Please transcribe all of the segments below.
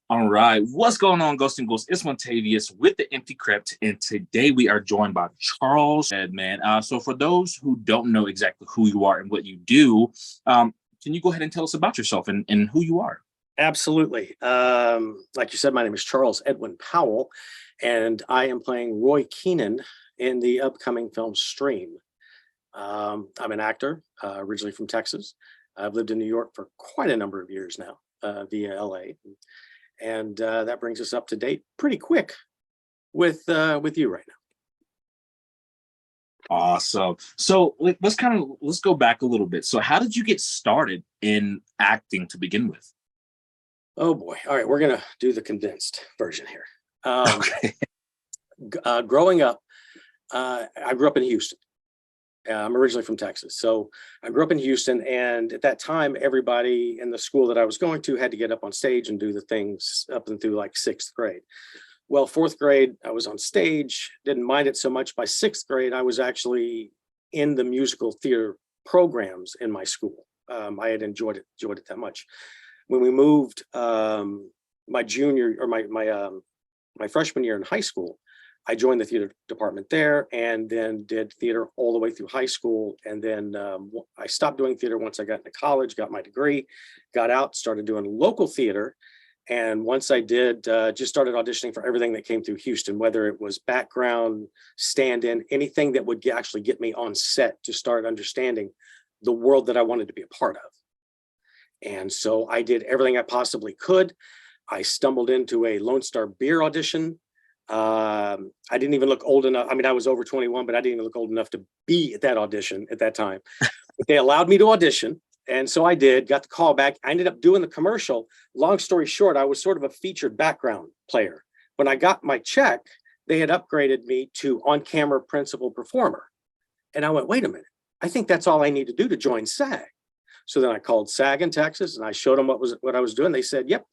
All right, what's going on, Ghost and Ghosts? It's Montavious with the Empty Crypt, and today we are joined by Charles. Man, so for those who don't know exactly who you are and what you do, can you go ahead and tell us about yourself and who you are? Absolutely. Like you said, my name is Charles Edwin Powell, and I am playing Roy Keenan in the upcoming film Stream. I'm an actor, originally from Texas. I've lived in New York for quite a number of years now, via LA. And that brings us up to date pretty quick with you right now. Awesome. So let's go back a little bit. So how did you get started in acting to begin with? Oh boy. All right, we're gonna do the condensed version here. Okay. Growing up, I grew up in Houston. I'm originally from Texas. So I grew up in Houston, and at that time, everybody in the school that I was going to had to get up on stage and do the things up and through like sixth grade. Well, fourth grade, I was on stage, didn't mind it so much. By sixth grade, I was actually in the musical theater programs in my school. I had enjoyed it that much. When we moved my junior or my freshman year in high school, I joined the theater department there, and then did theater all the way through high school. And then I stopped doing theater once I got into college, got my degree, got out, started doing local theater. And once I did, just started auditioning for everything that came through Houston, whether it was background, stand-in, anything that would actually get me on set to start understanding the world that I wanted to be a part of. And so I did everything I possibly could. I stumbled into a Lone Star Beer audition. I didn't even look old enough. I mean, I was over 21, but I didn't even look old enough to be at that audition at that time. But they allowed me to audition. And so I did, got the call back. I ended up doing the commercial. Long story short, I was sort of a featured background player. When I got my check, they had upgraded me to on-camera principal performer. And I went, wait a minute, I think that's all I need to do to join SAG. So then I called SAG in Texas, and I showed them what I was doing. They said, yep,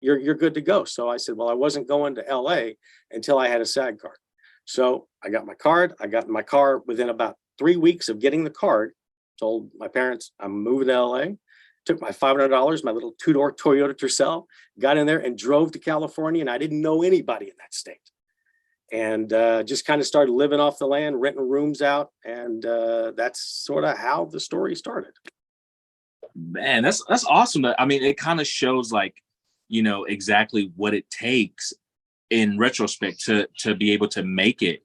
you're good to go. So I said, well, I wasn't going to LA until I had a SAG card. So I got my card. I got in my car within about 3 weeks of getting the card, told my parents I'm moving to LA, took my $500, my little two-door Toyota Tercel, got in there and drove to California. And I didn't know anybody in that state. And just kind of started living off the land, renting rooms out. And that's sort of how the story started. Man, that's awesome. I mean, it kind of shows exactly what it takes in retrospect to be able to make it.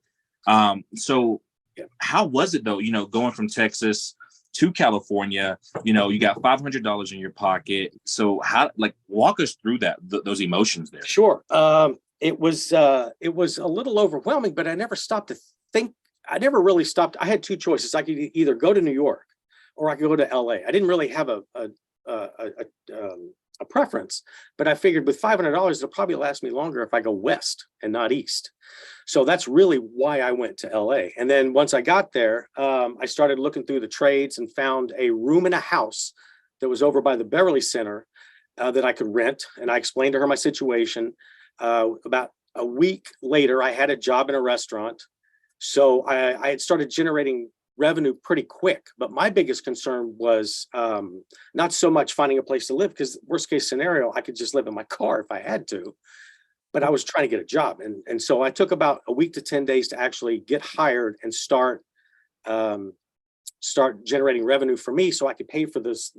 So yeah. How was it though, going from Texas to California, you got $500 in your pocket. So walk us through those emotions there. Sure. It was a little overwhelming, but I never stopped to think. I never really stopped. I had two choices. I could either go to New York or I could go to LA. I didn't really have a preference, but I figured with $500, it'll probably last me longer if I go west and not east. So that's really why I went to LA. And then once I got there, I started looking through the trades and found a room in a house that was over by the Beverly Center that I could rent. And I explained to her my situation. About a week later, I had a job in a restaurant. So I had started generating revenue pretty quick, but my biggest concern was not so much finding a place to live, because worst case scenario, I could just live in my car if I had to, but I was trying to get a job. And so I took about a week to 10 days to actually get hired and start generating revenue for me so I could pay for this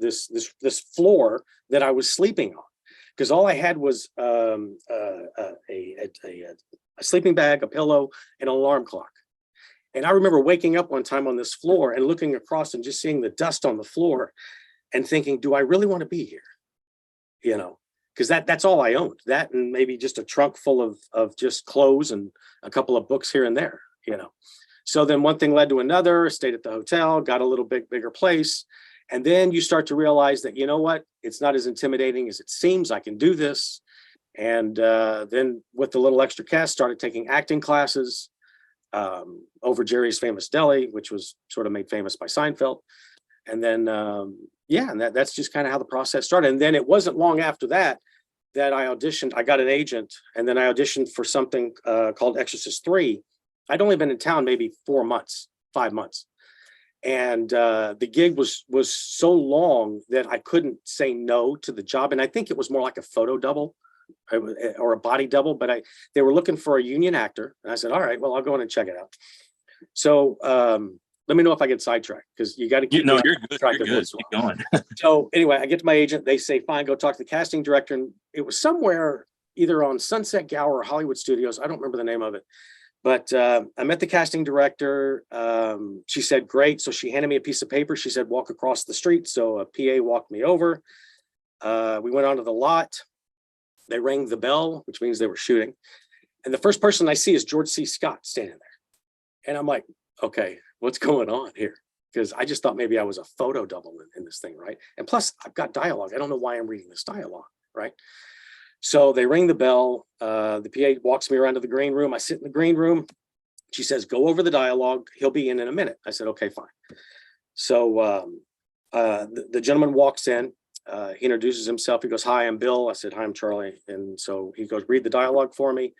floor that I was sleeping on. Because all I had was a sleeping bag, a pillow, and an alarm clock. And I remember waking up one time on this floor and looking across and just seeing the dust on the floor and thinking, do I really want to be here? Because that's all I owned. That and maybe just a trunk full of just clothes and a couple of books here and there, So then one thing led to another, stayed at the hotel, got a little bigger place. And then you start to realize that, it's not as intimidating as it seems. I can do this. And then with the little extra cash, started taking acting classes over Jerry's Famous Deli, which was sort of made famous by Seinfeld. And then, and that's just kind of how the process started. And then it wasn't long after that I auditioned. I got an agent, and then I auditioned for something called Exorcist 3. I'd only been in town maybe 5 months. And the gig was so long that I couldn't say no to the job. And I think it was more like a photo double or a body double, but they were looking for a union actor. And I said, all right, well, I'll go in and check it out. So let me know if I get sidetracked, because you got to keep me you're good. track You're of good. this. Keep going. So anyway, I get to my agent. They say, fine, go talk to the casting director. And it was somewhere either on Sunset Gower or Hollywood Studios. I don't remember the name of it. But I met the casting director. She said, great. So she handed me a piece of paper. She said, walk across the street. So a PA walked me over. We went onto the lot. They rang the bell, which means they were shooting. And the first person I see is George C. Scott standing there. And I'm like, okay, what's going on here? Because I just thought maybe I was a photo double in this thing, right? And plus, I've got dialogue. I don't know why I'm reading this dialogue, right? So they ring the bell. The PA walks me around to the green room. I sit in the green room. She says, go over the dialogue. He'll be in a minute. I said, okay, fine. So the gentleman walks in. He introduces himself. He goes, hi, I'm Bill. I said, hi, I'm Charlie. And so he goes, read the dialogue for me.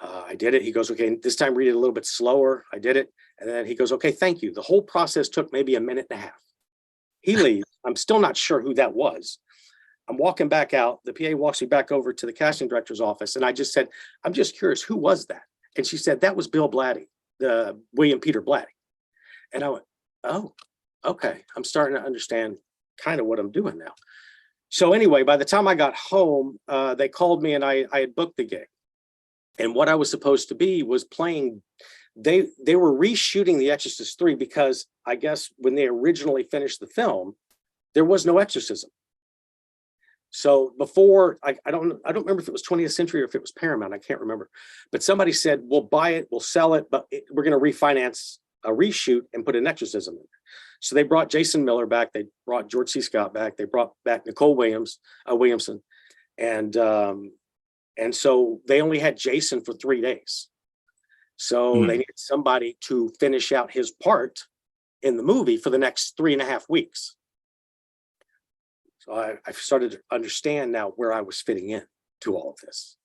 I did it. He goes, okay, this time read it a little bit slower. I did it. And then he goes, okay, thank you. The whole process took maybe a minute and a half. He leaves. I'm still not sure who that was. I'm walking back out. The PA walks me back over to the casting director's office. And I just said, I'm just curious, who was that? And she said, that was Bill Blatty, the William Peter Blatty. And I went, oh, okay. I'm starting to understand kind of what I'm doing now. So anyway, by the time I got home, they called me and I had booked the gig. And what I was supposed to be was playing, they were reshooting The Exorcist 3 because I guess when they originally finished the film, there was no exorcism. So before, I don't remember if it was 20th Century or if it was Paramount, I can't remember. But somebody said, we'll buy it, we'll sell it, but we're going to refinance a reshoot and put an exorcism in. So they brought Jason Miller back. They brought George C. Scott back. They brought back Nicole Williamson. And so they only had Jason for 3 days. So they needed somebody to finish out his part in the movie for the next 3.5 weeks. So I started to understand now where I was fitting in to all of this.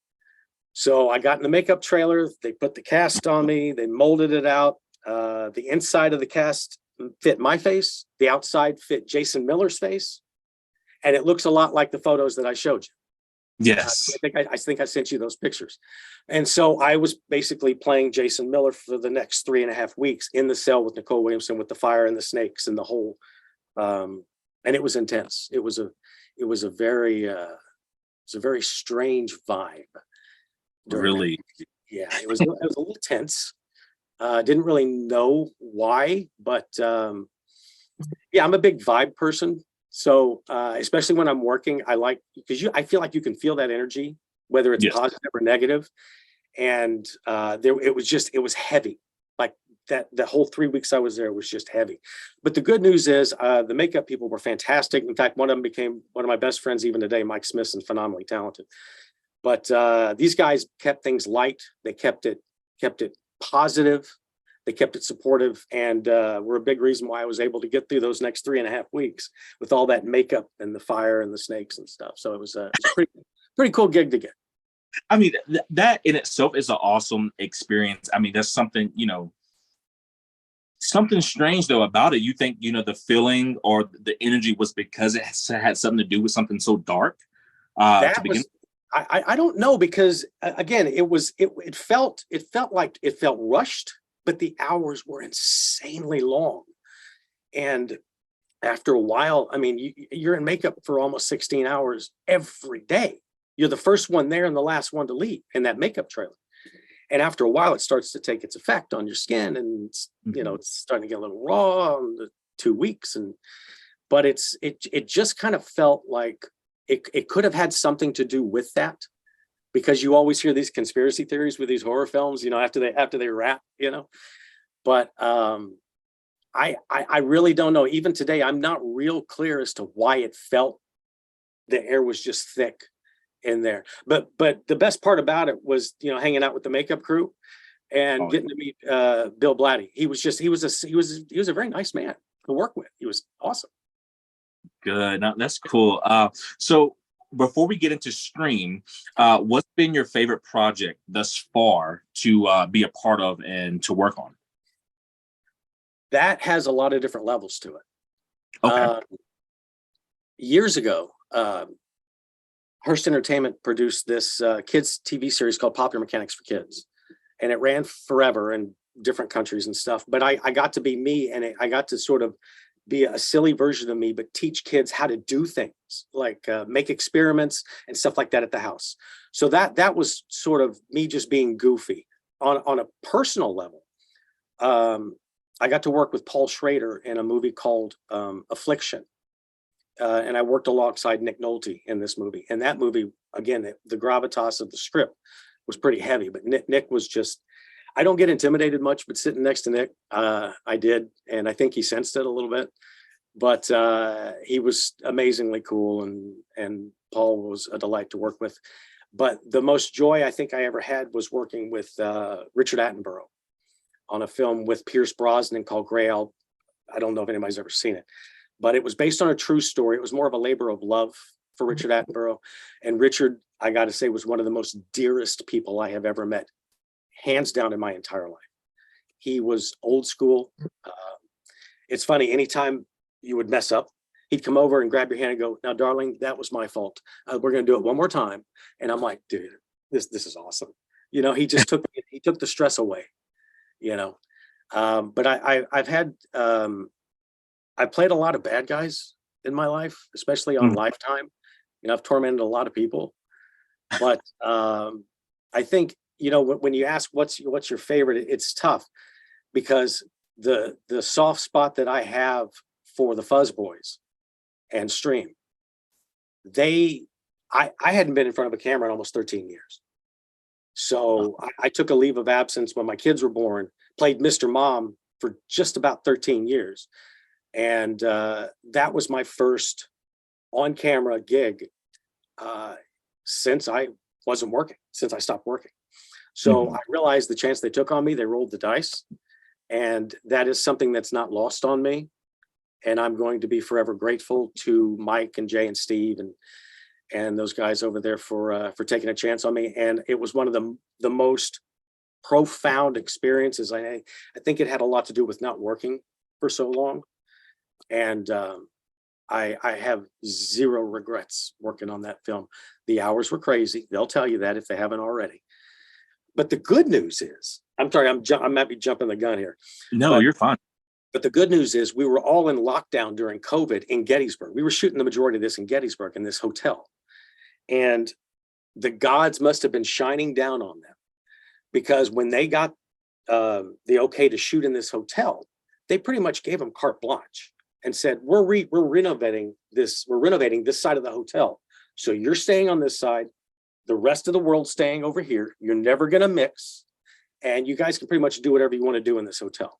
So I got in the makeup trailer. They put the cast on me. They molded it out. The inside of the cast fit my face. The outside fit Jason Miller's face. And it looks a lot like the photos that I showed you. Yes. I think I sent you those pictures. And so I was basically playing Jason Miller for the next 3.5 weeks in the cell with Nicole Williamson, with the fire and the snakes and the whole, and it was intense. It was a very strange vibe. Really? Yeah, it was a little tense. Didn't really know why, but yeah, I'm a big vibe person. So especially when I'm working, I feel like you can feel that energy, whether it's positive or negative. And it was heavy. Like that, the whole 3 weeks I was there was just heavy. But the good news is the makeup people were fantastic. In fact, one of them became one of my best friends even today. Mike Smithson, phenomenally talented. But these guys kept things light. They kept it positive. They kept it supportive, and were a big reason why I was able to get through those next 3.5 weeks with all that makeup and the fire and the snakes and stuff. So it was a pretty cool gig to get. I mean, that in itself is an awesome experience. I mean, that's something, something strange though about it. You think, the feeling or the energy was because it had something to do with something so dark to begin with? I don't know, because again, it felt rushed, but the hours were insanely long. And after a while, I mean, you're in makeup for almost 16 hours every day. You're the first one there and the last one to leave in that makeup trailer. And after a while, it starts to take its effect on your skin, and it's starting to get a little raw in the 2 weeks. But it just kind of felt like it could have had something to do with that, because you always hear these conspiracy theories with these horror films, after they wrap, But I really don't know. Even today, I'm not real clear as to why it felt the air was just thick in there. But the best part about it was, hanging out with the makeup crew and getting to meet Bill Blatty. He was a very nice man to work with. He was awesome. Good. No, that's cool. So before we get into Scream, what's been your favorite project thus far to be a part of and to work on? That has a lot of different levels to it. Okay. Years ago, Hearst Entertainment produced this kids TV series called Popular Mechanics for Kids, and it ran forever in different countries and stuff. But I got to be me, and I got to sort of be a silly version of me, but teach kids how to do things like make experiments and stuff like that at the house. So that was sort of me just being goofy. On a personal level, I got to work with Paul Schrader in a movie called Affliction. And I worked alongside Nick Nolte in this movie. And that movie, again, the gravitas of the script was pretty heavy, but Nick was just, I don't get intimidated much, but sitting next to Nick, I did. And I think he sensed it a little bit, but he was amazingly cool. And Paul was a delight to work with. But the most joy I think I ever had was working with Richard Attenborough on a film with Pierce Brosnan called Grey. I don't know if anybody's ever seen it, but it was based on a true story. It was more of a labor of love for Richard Attenborough. And Richard, I got to say, was one of the most dearest people I have ever met, hands down, in my entire life. He was old school. It's funny, anytime you would mess up, he'd come over and grab your hand and go, "Now, darling, that was my fault. We're going to do it one more time." And I'm like, dude, this is awesome. You know, he just took the stress away, you know. But I've had, I've played a lot of bad guys in my life, especially on Lifetime. You know, I've tormented a lot of people, but I think, you know, when you ask what's your favorite, it's tough because the soft spot that I have for the Fuzz Boys and Stream, I hadn't been in front of a camera in almost 13 years. So I took a leave of absence when my kids were born, played Mr. Mom for just about 13 years. And that was my first on-camera gig since I wasn't working, since I stopped working. So I realized the chance they took on me, they rolled the dice. And that is something that's not lost on me. And I'm going to be forever grateful to Mike and Jay and Steve and those guys over there for taking a chance on me. And it was one of the most profound experiences. I think it had a lot to do with not working for so long. And I have zero regrets working on that film. The hours were crazy. They'll tell you that if they haven't already. But the good news is, I'm sorry, I might be jumping the gun here. No, you're fine. But the good news is we were all in lockdown during COVID in Gettysburg. We were shooting the majority of this in Gettysburg in this hotel. And the gods must have been shining down on them, because when they got the okay to shoot in this hotel, they pretty much gave them carte blanche and said, we're renovating this side of the hotel. So you're staying on this side, the rest of the world's staying over here. You're never going to mix. And you guys can pretty much do whatever you want to do in this hotel.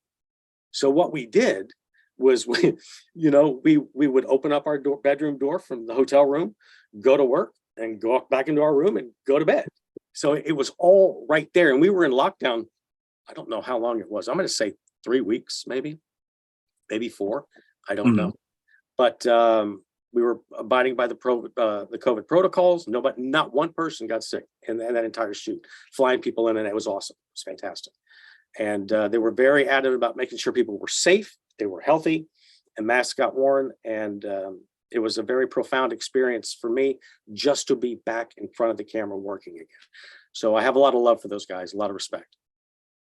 So what we did was we would open up our bedroom door from the hotel room, go to work, and go back into our room and go to bed. So it was all right there. And we were in lockdown. I don't know how long it was. I'm going to say 3 weeks, maybe 4. I don't know. But we were abiding by the COVID protocols. Not one person got sick in that entire shoot, flying people in, and it was awesome. It was fantastic. And they were very adamant about making sure people were safe, they were healthy, and masks got worn. And it was a very profound experience for me just to be back in front of the camera working again. So I have a lot of love for those guys, a lot of respect.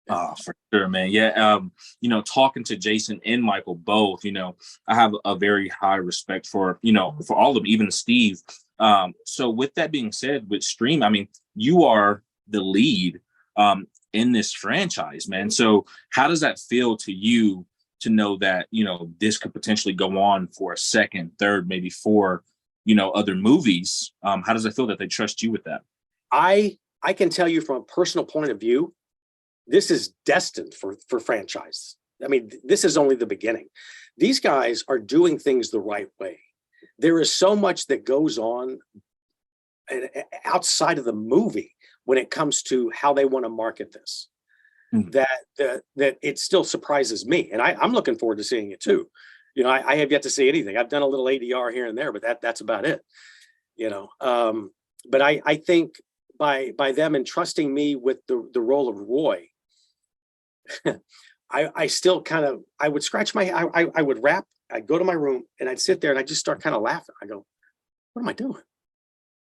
Oh, for sure, man. Yeah. You know, talking to Jason and Michael both, you know, I have a very high respect for, you know, for all of them, even Steve. So with that being said, with Stream, I mean, you are the lead in this franchise, man. So how does that feel to you to know that, you know, this could potentially go on for a second, third, maybe 4, you know, other movies? How does it feel that they trust you with that? I can tell you from a personal point of view, this is destined for franchise. I mean, this is only the beginning. These guys are doing things the right way. There is so much that goes on outside of the movie when it comes to how they want to market this, that it still surprises me. And I'm looking forward to seeing it too. You know, I have yet to see anything. I've done a little ADR here and there, but that's about it, you know. But I think by them entrusting me with the role of Roy, I still kind of, I would scratch my, I would rap, I'd go to my room and I'd sit there and I'd just start kind of laughing. I go, what am I doing?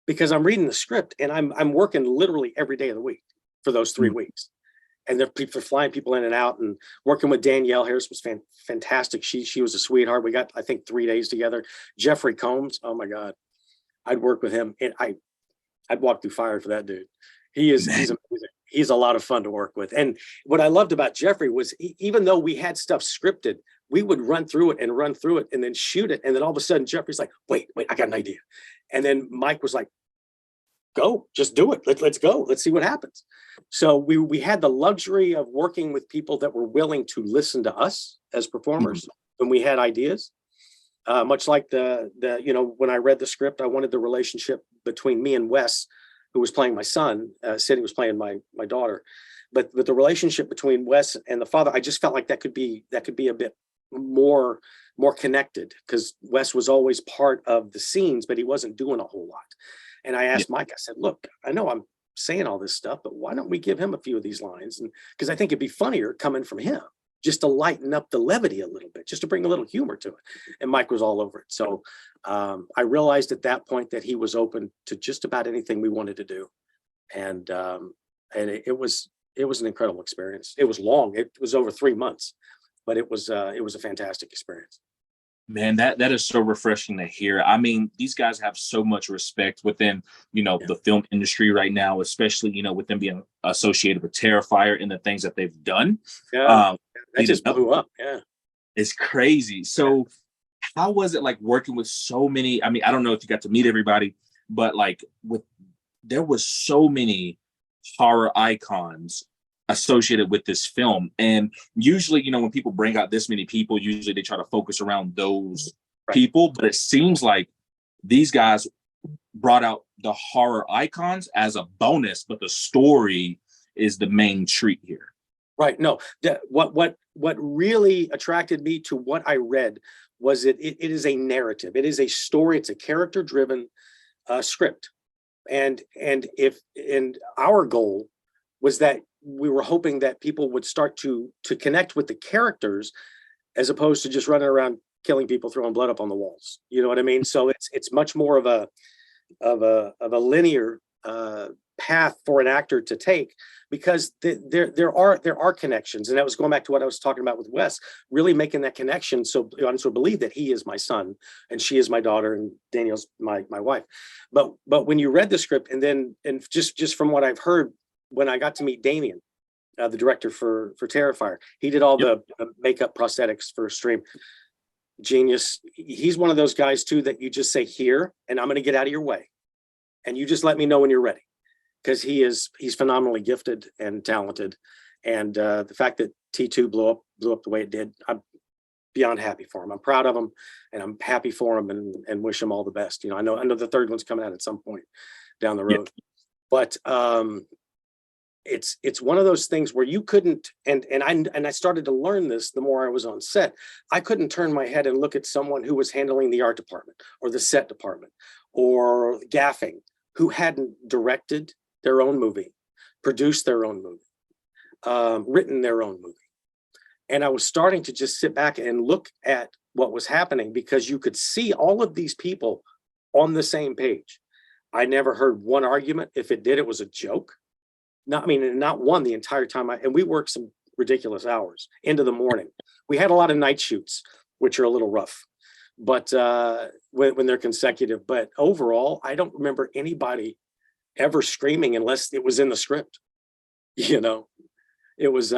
because I'm reading the script and I'm working literally every day of the week for those 3 weeks. And they're flying people in and out, and working with Danielle Harris was fantastic. She was a sweetheart. We got, I think, 3 days together. Jeffrey Combs, oh my God, I'd work with him, and I'd walk through fire for that dude. He's amazing. He's a lot of fun to work with. And what I loved about Jeffrey was even though we had stuff scripted, we would run through it and then shoot it. And then all of a sudden Jeffrey's like, wait, I got an idea. And then Mike was like, go, just do it. Let's go. Let's see what happens. So we had the luxury of working with people that were willing to listen to us as performers when we had ideas. Much like when I read the script, I wanted the relationship between me and Wes, who was playing my son. Sidney was playing my daughter. But the relationship between Wes and the father, I just felt like that could be a bit more connected, because Wes was always part of the scenes, but he wasn't doing a whole lot. And I asked Mike, I said, look, I know I'm saying all this stuff, but why don't we give him a few of these lines? And because I think it'd be funnier coming from him, just to lighten up the levity a little bit, just to bring a little humor to it. And Mike was all over it. So I realized at that point that he was open to just about anything we wanted to do. And it was an incredible experience. It was long. It was over 3 months, but it was a fantastic experience. Man, that is so refreshing to hear. I mean, these guys have so much respect within, the film industry right now, especially, with them being associated with Terrifier and the things that they've done. Yeah, that just blew up. Yeah. It's crazy. So how was it like working with so many? I mean, I don't know if you got to meet everybody, but like there was so many horror icons associated with this film. And usually, when people bring out this many people, usually they try to focus around those people. But it seems like these guys brought out the horror icons as a bonus, but the story is the main treat here. Right. No, what really attracted me to what I read was it is a narrative. It is a story. It's a character driven script. And our goal was that we were hoping that people would start to connect with the characters, as opposed to just running around killing people, throwing blood up on the walls. You know what I mean? So it's much more of a linear path for an actor to take, because there are connections. And that was going back to what I was talking about with Wes, really making that connection. So the audience would believe that he is my son and she is my daughter and Danielle's my wife. But when you read the script and just from what I've heard, when I got to meet Damien, the director for Terrifier, he did all the makeup prosthetics for Stream. Genius. He's one of those guys too that you just say here, and I'm going to get out of your way, and you just let me know when you're ready, because he's phenomenally gifted and talented. And the fact that T2 blew up the way it did, I'm beyond happy for him. I'm proud of him, and I'm happy for him, and wish him all the best. I know the third one's coming out at some point down the road, but it's one of those things where you couldn't, and I started to learn this the more I was on set. I couldn't turn my head and look at someone who was handling the art department or the set department or gaffing, who hadn't directed their own movie, produced their own movie, written their own movie. And I was starting to just sit back and look at what was happening, because you could see all of these people on the same page. I never heard one argument. If it did, it was a joke. Not one the entire time. And we worked some ridiculous hours into the morning. We had a lot of night shoots, which are a little rough, but when they're consecutive. But overall, I don't remember anybody ever screaming unless it was in the script. It was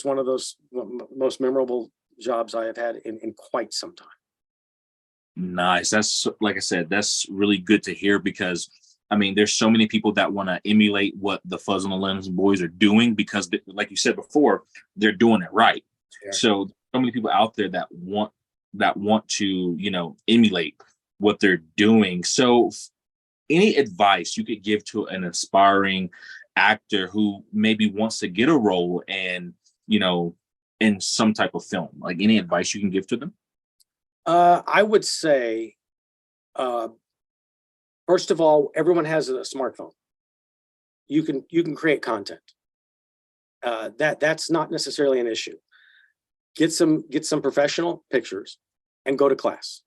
one of those most memorable jobs I have had in quite some time. Nice. That's, like I said, that's really good to hear, because there's so many people that want to emulate what the Fuzz on the Limbs boys are doing, because like you said before, they're doing it right. Yeah. So many people out there that want to, emulate what they're doing. So any advice you could give to an aspiring actor who maybe wants to get a role and, in some type of film, like any advice you can give to them? I would say, first of all, everyone has a smartphone. You can create content. That's not necessarily an issue. Get some professional pictures and go to class.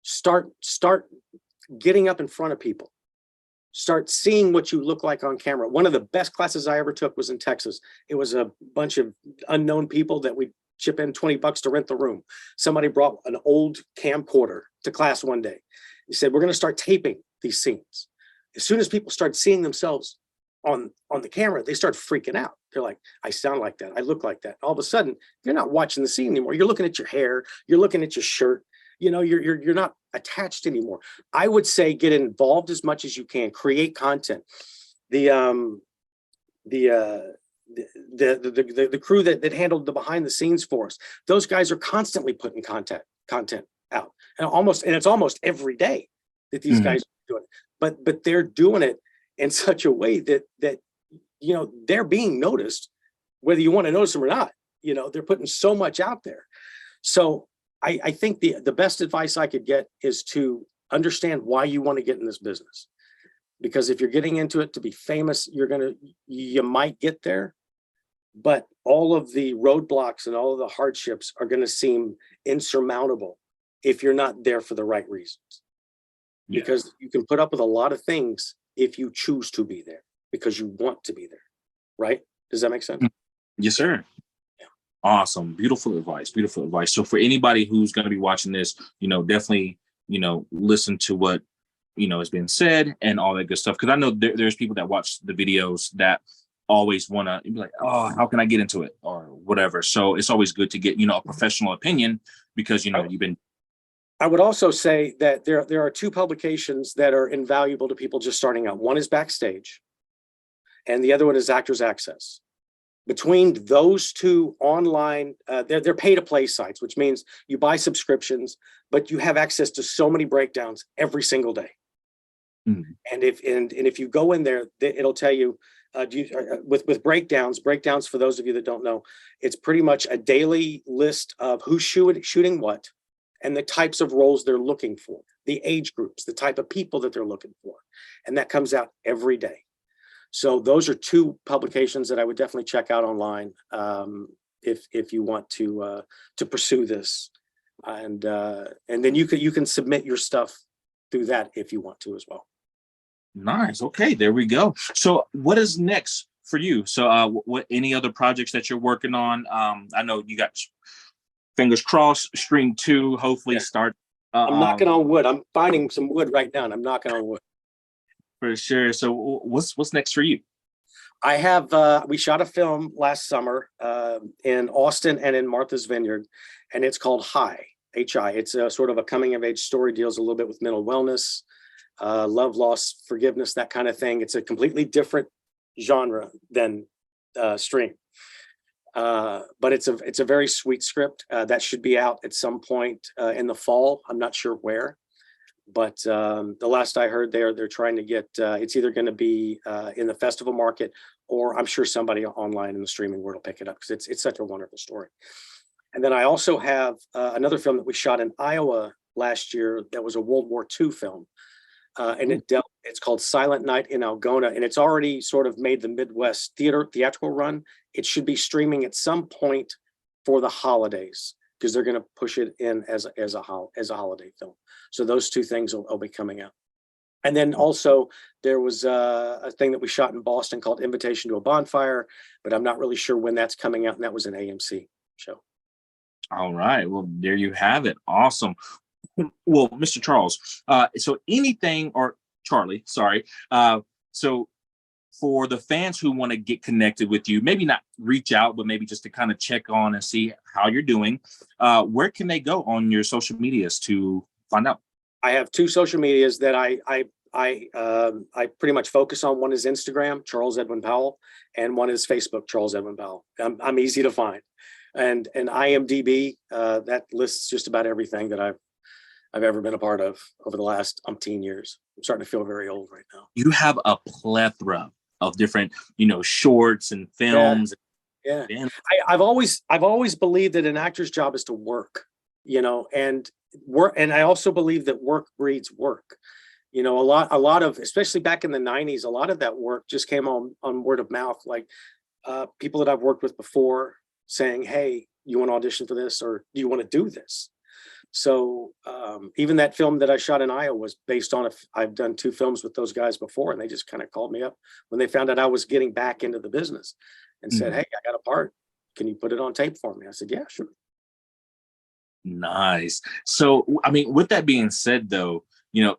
Start getting up in front of people. Start seeing what you look like on camera. One of the best classes I ever took was in Texas. It was a bunch of unknown people that we chip in $20 to rent the room. Somebody brought an old camcorder to class one day. He said, we're going to start taping these scenes. As soon as people start seeing themselves on the camera, they start freaking out. They're like, I sound like that. I look like that. All of a sudden, you're not watching the scene anymore. You're looking at your hair. You're looking at your shirt. You know, you're not attached anymore. I would say get involved as much as you can. Create content. The crew that handled the behind the scenes for us, those guys are constantly putting content out, and it's almost every day that these guys are doing it. But they're doing it in such a way that you know, they're being noticed, whether you want to notice them or not. You know, they're putting so much out there. So I think the best advice I could get is to understand why you want to get in this business. Because if you're getting into it to be famous, you might get there, but all of the roadblocks and all of the hardships are going to seem insurmountable if you're not there for the right reasons. Yeah. Because you can put up with a lot of things if you choose to be there because you want to be there, right? Does that make sense? Yes, sir. Yeah. Awesome. Beautiful advice. Beautiful advice. So for anybody who's going to be watching this, you know, definitely, you know, listen to what, you know, has been said and all that good stuff. Because I know there's people that watch the videos that always want to be like, oh, how can I get into it or whatever. So it's always good to get, you know, a professional opinion because, you know, you've been. I would also say that there are two publications that are invaluable to people just starting out. One is Backstage and the other one is Actors Access. Between those two online, they're pay-to-play sites, which means you buy subscriptions, but you have access to so many breakdowns every single day. And if you go in there, it'll tell you, with breakdowns for those of you that don't know, it's pretty much a daily list of who's shooting what and the types of roles they're looking for, the age groups, the type of people that they're looking for. And that comes out every day. So those are two publications that I would definitely check out online if you want to pursue this, and then you can submit your stuff through that if you want to as well. Nice. Okay, there we go. So what is next for you? So what any other projects that you're working on? I know you got fingers crossed, Stream 2 hopefully start. I'm knocking on wood. I'm finding some wood right now and I'm knocking on wood. For sure. So what's next for you? I have we shot a film last summer in Austin and in Martha's Vineyard, and it's called Hi. It's a sort of a coming of age story, deals a little bit with mental wellness, love, loss, forgiveness, that kind of thing. It's a completely different genre than Stream. But it's a very sweet script that should be out at some point in the fall. I'm not sure where. But the last I heard, they're trying to get it's either going to be in the festival market, or I'm sure somebody online in the streaming world will pick it up because it's such a wonderful story. And then I also have another film that we shot in Iowa last year that was a World War II film, and it's called Silent Night in Algona, and it's already sort of made the Midwest theatrical run. It should be streaming at some point for the holidays, because they're going to push it in as a holiday film. So those two things will be coming out. And then also there was a thing that we shot in Boston called Invitation to a Bonfire, but I'm not really sure when that's coming out. And that was an AMC show. All right. Well, there you have it. Awesome. Well, Mr. Charles, so anything, or Charlie, sorry. So for the fans who want to get connected with you, maybe not reach out, but maybe just to kind of check on and see how you're doing, where can they go on your social medias to find out? I have two social medias that I pretty much focus on. One is Instagram, Charles Edwin Powell, and one is Facebook, Charles Edwin Powell. I'm easy to find, and IMDb that lists just about everything that I've ever been a part of over the last umpteen years. I'm starting to feel very old right now. You have a plethora of different, shorts and films. Yeah. I've always believed that an actor's job is to work, and work. And I also believe that work breeds work. A lot of, especially back in the 90s, a lot of that work just came on word of mouth, like people that I've worked with before saying, hey, you want to audition for this, or do you want to do this? So even that film that I shot in Iowa was based on I've done 2 films with those guys before, and they just kind of called me up when they found out I was getting back into the business and said, Mhm. "Hey, I got a part. Can you put it on tape for me?" I said, "Yeah, sure." Nice. So, I mean, with that being said, though,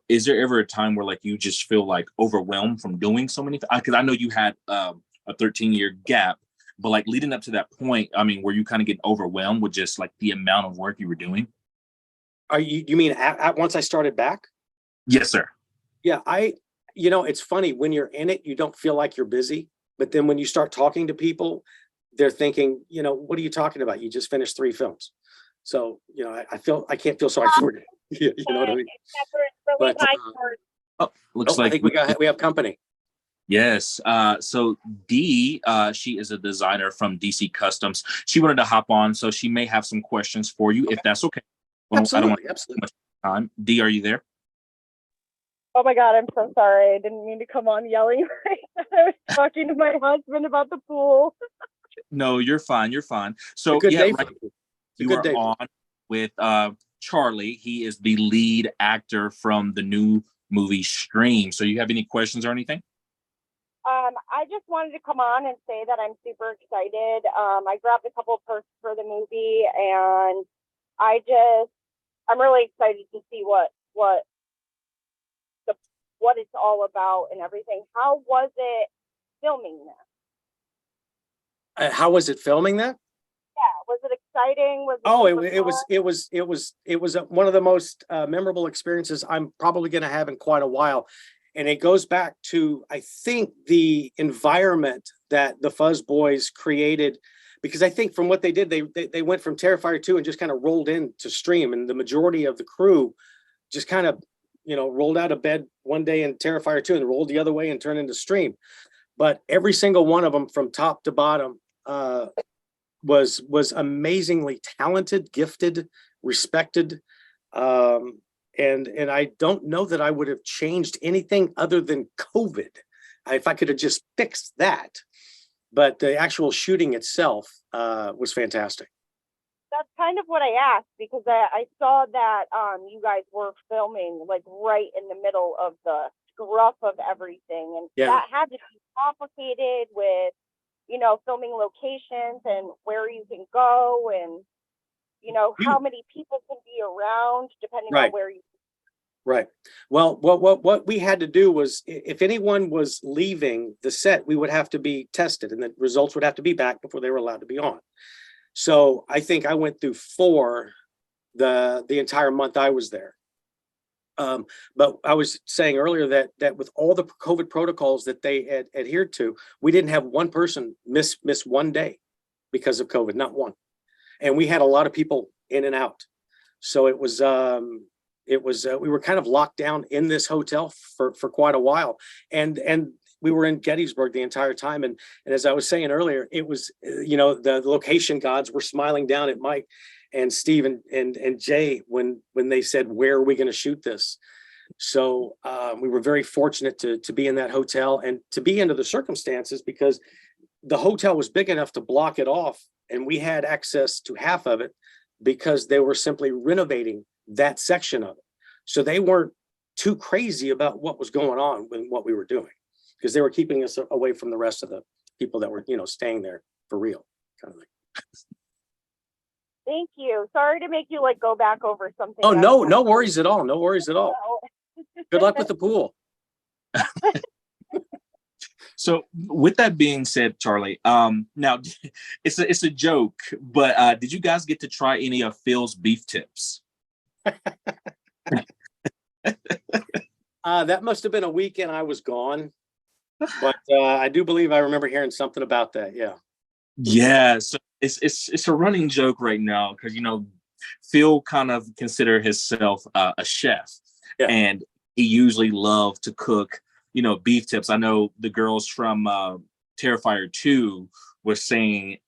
is there ever a time where like you just feel like overwhelmed from doing so many? Because I know you had a 13-year gap, but like leading up to that point, I mean, were you kind of getting overwhelmed with just like the amount of work you were doing? Are you mean at once I started back? Yes, sir. Yeah, it's funny when you're in it, you don't feel like you're busy, but then when you start talking to people, they're thinking, what are you talking about? You just finished 3 films. So, I can't feel sorry for you. You know what I mean? But Oh, looks I like think we have company. yes. So Dee, she is a designer from DC Customs. She wanted to hop on, so she may have some questions for you, if Okay. that's okay. I don't want Absolutely, too absolutely. much time. Dee, are you there? Oh my God, I'm so sorry. I didn't mean to come on yelling. I was talking to my husband about the pool. No, you're fine. You're fine. It's a So good yeah, day right. for you. It's a You good are day. on with Charlie. He is the lead actor from the new movie Stream. So you have any questions or anything? I just wanted to come on and say that I'm super excited. I grabbed a couple of perks for the movie, and I'm really excited to see what it's all about and everything. How was it filming that? How was it filming that? Yeah, was it exciting? Was it Oh, super fun? it was one of the most memorable experiences I'm probably going to have in quite a while. And it goes back to, I think, the environment that the Fuzz Boys created, because I think from what they did, they went from Terrifier 2 and just kind of rolled into Stream, and the majority of the crew just kind of, rolled out of bed one day in Terrifier 2 and rolled the other way and turned into Stream. But every single one of them from top to bottom was amazingly talented, gifted, respected. And I don't know that I would have changed anything other than COVID, if I could have just fixed that. But the actual shooting itself was fantastic. That's kind of what I asked, because I saw that you guys were filming like right in the middle of the scruff of everything, and Yeah. that had to be complicated with filming locations and where you can go, and how many people can be around depending on Right. where you. Right. Well, what we had to do was, if anyone was leaving the set, we would have to be tested, and the results would have to be back before they were allowed to be on. So I think I went through 4 the entire month I was there. But I was saying earlier that with all the COVID protocols that they had adhered to, we didn't have one person miss one day because of COVID, not one. And we had a lot of people in and out. So it was we were kind of locked down in this hotel for quite a while. And we were in Gettysburg the entire time. And as I was saying earlier, it was, the location gods were smiling down at Mike and Steve and Jay when they said, "Where are we going to shoot this?" So we were very fortunate to be in that hotel and to be under the circumstances, because the hotel was big enough to block it off, and we had access to half of it because they were simply renovating that section of it. So they weren't too crazy about what was going on with what we were doing, because they were keeping us away from the rest of the people that were, staying there for real, kind of thing. Thank you. Sorry to make you go back over something. Oh, no worries at all. No worries at all. Good luck with the pool. So with that being said, Charlie, now it's a joke, but did you guys get to try any of Phil's beef tips? That must have been a weekend I was gone, but I do believe I remember hearing something about that. Yeah. Yeah, so it's a running joke right now, because Phil kind of consider himself a chef, Yeah. and he usually loved to cook beef tips. I know the girls from Terrifier 2 were saying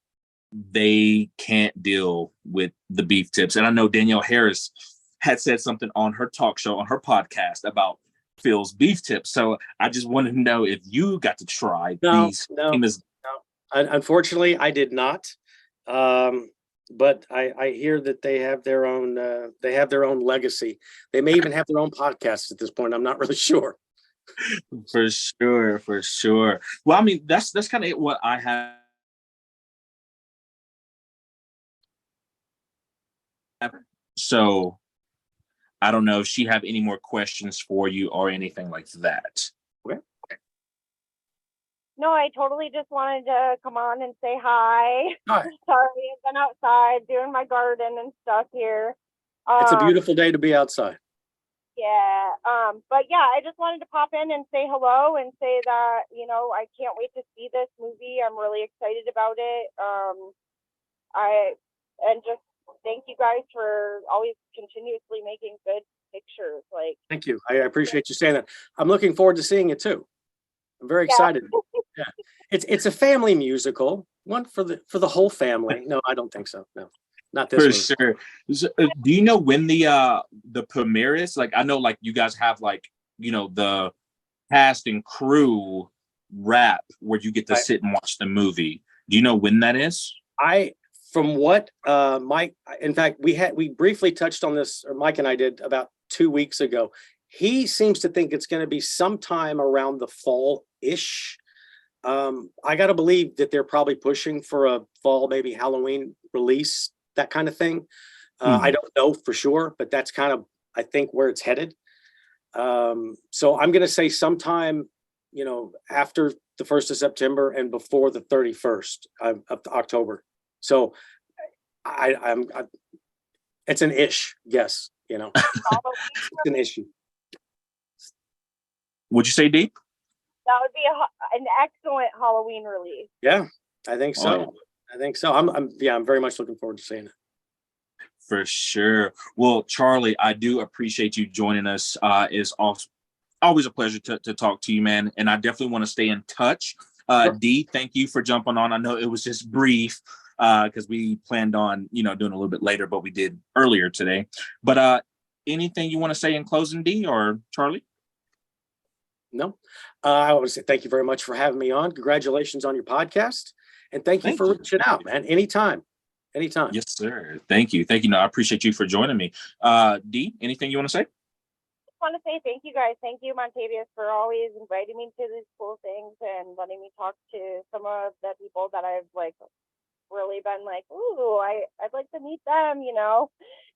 they can't deal with the beef tips, and I know Danielle Harris had said something on her talk show, on her podcast, about Phil's beef tips. So I just wanted to know if you got to try these famous. Unfortunately, I did not. but I hear that they have their own legacy. They may even have their own podcast at this point. I'm not really sure. For sure, for sure. Well, I mean, that's kind of what I have. So I don't know if she have any more questions for you or anything like that. Okay. No, I totally just wanted to come on and say hi. Hi. Sorry, I've been outside doing my garden and stuff here. It's a beautiful day to be outside. Yeah. But yeah, I just wanted to pop in and say hello and say that, I can't wait to see this movie. I'm really excited about it. And just thank you guys for always continuously making good pictures. Like, Thank you. I appreciate you saying that. I'm looking forward to seeing it too. I'm very excited. Yeah. It's a family musical, one for the whole family. No, I don't think so. No, not this For movie. sure. Do you know when the premiere is? Like, I know, like, you guys have, like, the cast and crew wrap where you get to sit and watch the movie. Do you know when that is? From what Mike, in fact, we briefly touched on this, or Mike and I did, about 2 weeks ago. He seems to think it's going to be sometime around the fall-ish. I got to believe that they're probably pushing for a fall, maybe Halloween release, that kind of thing. I don't know for sure, but that's kind of, I think, where it's headed. So I'm going to say sometime, after the 1st of September and before the 31st of October. So I'm it's an ish guess, it's an issue. Would you say, Dee? that would be an excellent Halloween release. Yeah, I think so. Oh, yeah. I think so. I'm very much looking forward to seeing it. For sure. Well, Charlie, I do appreciate you joining us. It's always a pleasure to talk to you, man. And I definitely want to stay in touch. Sure. Dee, thank you for jumping on. I know it was just brief because we planned on, doing a little bit later, but we did earlier today. But anything you want to say in closing, Dee or Charlie? No, I want to say thank you very much for having me on. Congratulations on your podcast. And thank you for reaching out, man. Anytime. Yes, sir. Thank you. No, I appreciate you for joining me. Dee, anything you want to say? I want to say thank you guys. Thank you, Montavious, for always inviting me to these cool things and letting me talk to some of the people that I've really been ooh, I'd like to meet them,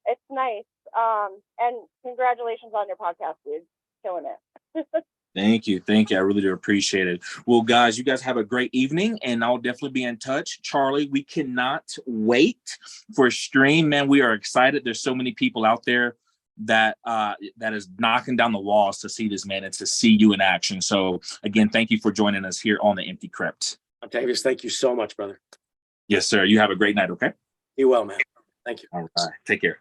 It's nice. And congratulations on your podcast, dude. Killing it. Thank you. I really do appreciate it. Well, guys, you guys have a great evening, and I'll definitely be in touch. Charlie, we cannot wait for a stream, man. We are excited. There's so many people out there that is knocking down the walls to see this, man, and to see you in action. So again, thank you for joining us here on the Empty Crypt. Octavius, thank you so much, brother. Yes, sir. You have a great night, okay? You well, man. Thank you. All right. Take care.